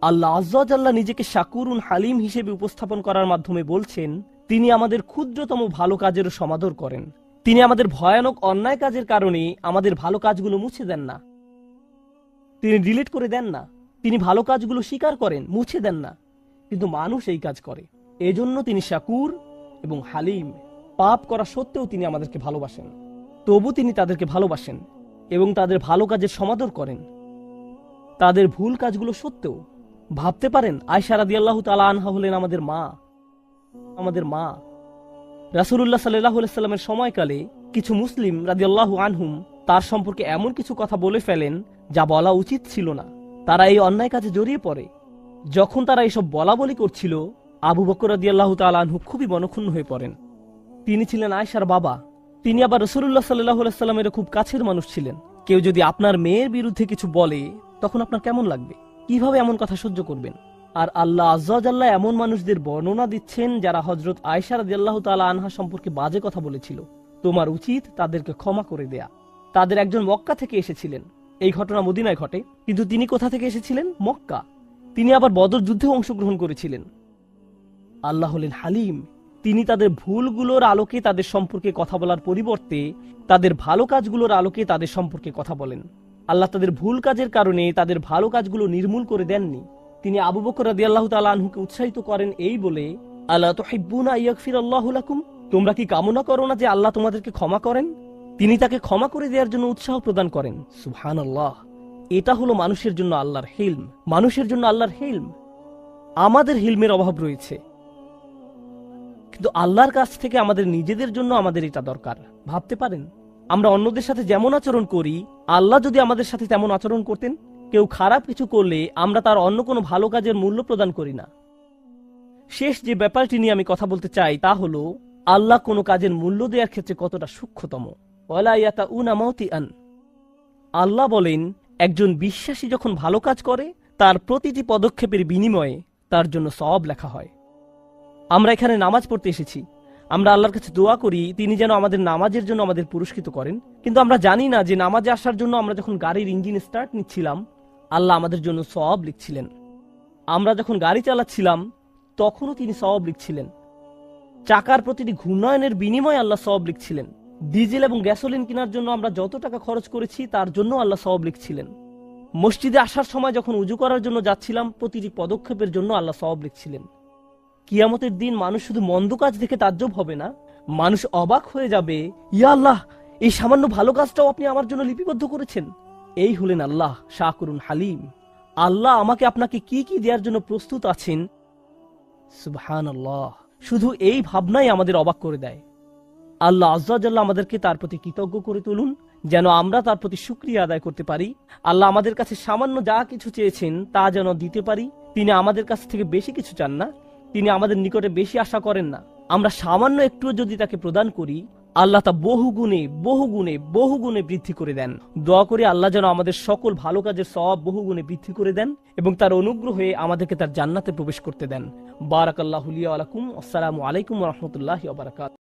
আল্লাহ আয্যা ওয়া জাল্লা নিজেকে শাকুরুন হালিম হিসেবে উপস্থাপন করার মাধ্যমে বলছেন, তিনি আমাদের ক্ষুদ্রতম ভালো কাজেরও সমাদর করেন। তিনি আমাদের ভয়ানক অন্যায় কাজের কারণে আমাদের ভালো কাজগুলো মুছে দেন না, তিনি ডিলিট করে দেন না। তিনি ভালো কাজগুলো স্বীকার করেন, মুছে দেন না, কিন্তু মানুষ এই কাজ করে। এজন্য তিনি শাকুর এবং হালিম। পাপ করা সত্ত্বেও তিনি আমাদেরকে ভালোবাসেন, তবু তিনি তাদেরকে ভালোবাসেন এবং তাদের ভালো কাজের সমাদর করেন, তাদের ভুল কাজগুলো সত্ত্বেও। ভাবতে পারেন, আয়েশা রাদিয়াল্লাহু তাআলা আনহা হলেন আমাদের মা। রাসূলুল্লাহ সাল্লাল্লাহু আলাইহি সাল্লামের সময়কালে কিছু মুসলিম রাদিয়াল্লাহু আনহুম তার সম্পর্কে এমন কিছু কথা বলে ফেলেন যা বলা উচিত ছিল না। তারা এই অন্যায় কাজে জড়িয়ে পড়ে। যখন তারা এসব বলা বলি করছিল, আবু বকর রাদিয়াল্লাহু তাআলা আনহু খুবই মনক্ষুণ্ণ হয়ে পড়েন। তিনি ছিলেন আয়েশার বাবা, তিনি আবার রাসূলুল্লাহ সাল্লাল্লাহু আলাইহি সাল্লামের খুব কাছের মানুষ ছিলেন। কেউ যদি আপনার মেয়ের বিরুদ্ধে কিছু বলে, তখন আপনার কেমন লাগবে? কিভাবে এমন কথা সহ্য করবেন? আর আল্লাহ আয্যা ওয়া জাল্লা এমন মানুষদের বর্ণনা দিচ্ছেন যারা হযরত আয়েশা রাদিয়াল্লাহু তাআলা আনহা সম্পর্কে বাজে কথা বলেছিল। তোমার উচিত তাদেরকে ক্ষমা করে দেয়া। তাদের একজন মক্কা থেকে এসেছিলেন। এই ঘটনা মদিনায় ঘটে, কিন্তু তিনি কোথা থেকে এসেছিলেন? মক্কা। তিনি আবার বদর যুদ্ধে অংশগ্রহণ করেছিলেন। আল্লাহ হলেন হালিম। তিনি তাদের ভুলগুলোর আলোকে তাদের সম্পর্কে কথা বলার পরিবর্তে তাদের ভালো কাজগুলোর আলোকে তাদের সম্পর্কে কথা বলেন। আল্লাহ তাদের ভুল কাজের কারণে তাদের ভালো কাজগুলো নির্মূল করে দেননি। তিনি আবু বকর রাদিয়াল্লাহু তাআলা আনহুকে উৎসাহিত করেন এই বলে, আলা তুহিব্বুনা আইয়াগফিরাল্লাহু লাকুম, তোমরা কি কামনা করো না যে আল্লাহ তোমাদেরকে ক্ষমা করেন? তিনি তাকে ক্ষমা করে দেওয়ার জন্য উৎসাহ প্রদান করেন। সুবহানাল্লাহ। এটা হলো মানুষের জন্য আল্লাহর হিলম, মানুষের জন্য আল্লাহর হিলম। আমাদের হিলমের অভাব রয়েছে, কিন্তু আল্লাহর কাছ থেকে আমাদের নিজেদের জন্য আমাদের এটা দরকার। ভাবতে পারেন, আমরা অন্যদের সাথে যেমন আচরণ করি, আল্লাহ যদি আমাদের সাথে তেমন আচরণ করতেন। কেউ খারাপ কিছু করলে আমরা তার অন্য কোনো ভালো কাজের মূল্য প্রদান করি না। শেষ যে ব্যাপারটি নিয়ে আমি কথা বলতে চাই তা হলো, আল্লাহ কোনো কাজের মূল্য দেওয়ার ক্ষেত্রে কতটা সূক্ষ্মতম। ওয়ালা ইয়াতাউনা মাউতিআন। আল্লাহ বলেন, একজন বিশ্বাসী যখন ভালো কাজ করে, তার প্রতিটি পদক্ষেপের বিনিময়ে তার জন্য সওয়াব লেখা হয়। আমরা এখানে নামাজ পড়তে এসেছি, আমরা আল্লাহর কাছে দোয়া করি তিনি যেন আমাদের নামাজের জন্য আমাদের পুরস্কৃত করেন। কিন্তু আমরা জানি না যে নামাজে আসার জন্য আমরা যখন গাড়ির ইঞ্জিন স্টার্ট নিচ্ছিলাম, আল্লাহ আমাদের জন্য সওয়াব লিখছিলেন। আমরা যখন গাড়ি চালাচ্ছিলাম, তখনও তিনি সওয়াব লিখছিলেন। চাকার প্রতিটি ঘূর্ণায়নের বিনিময়ে আল্লাহ সওয়াব লিখছিলেন। ডিজেল এবং গ্যাসোলিন কেনার জন্য আমরা যত টাকা খরচ করেছি তার জন্য আল্লাহ সওয়াব লিখছিলেন। মসজিদে আসার সময় যখন উজু করার জন্য যাচ্ছিলাম, প্রতিটি পদক্ষেপের জন্য আল্লাহ সওয়াব লিখছিলেন। কিয়ামতের দিন মানুষ শুধু মন্দ কাজ দেখে তাজ্জব হবে না, মানুষ অবাক হয়ে যাবে, ইয়া আল্লাহ, এই সামান্য ভালো কাজটাও আপনি আমার জন্য লিপিবদ্ধ করেছেন। এই হলেন আল্লাহ শাকুরুন হালিম। আল্লাহ আমাকে আপনাকে কি কি দেওয়ার জন্য প্রস্তুত আছেন। সুবহানাল্লাহ। শুধু এই ভাবনাই আমাদের অবাক করে দেয়। আল্লাহ আয্যা ওয়া জাল্লা আমাদেরকে তার প্রতি কৃতজ্ঞ করে তুলুন, যেন আমরা তার প্রতি শুকরিয়া আদায় করতে পারি। আল্লাহ আমাদের কাছে সামান্য যা কিছু চেয়েছেন তা যেন দিতে পারি। তিনি আমাদের কাছ থেকে বেশি কিছু চান না, তিনি আমাদের নিকটে বেশি আশা করেন না। আমরা সামান্য একটু যদি তাকে প্রদান করি, আল্লাহ তা বহু গুণে বৃদ্ধি করে দেন। দোয়া করি আল্লাহ যেন আমাদের সকল ভালো কাজের সওয়াব বহু গুণে বৃদ্ধি করে দেন এবং তার অনুগ্রহে আমাদেরকে তার জান্নাতে প্রবেশ করতে দেন। বারাকাল্লাহু লি ওয়া লাকুম। আসসালামু আলাইকুম ওয়া রাহমাতুল্লাহি ওয়া বারাকাতুহু।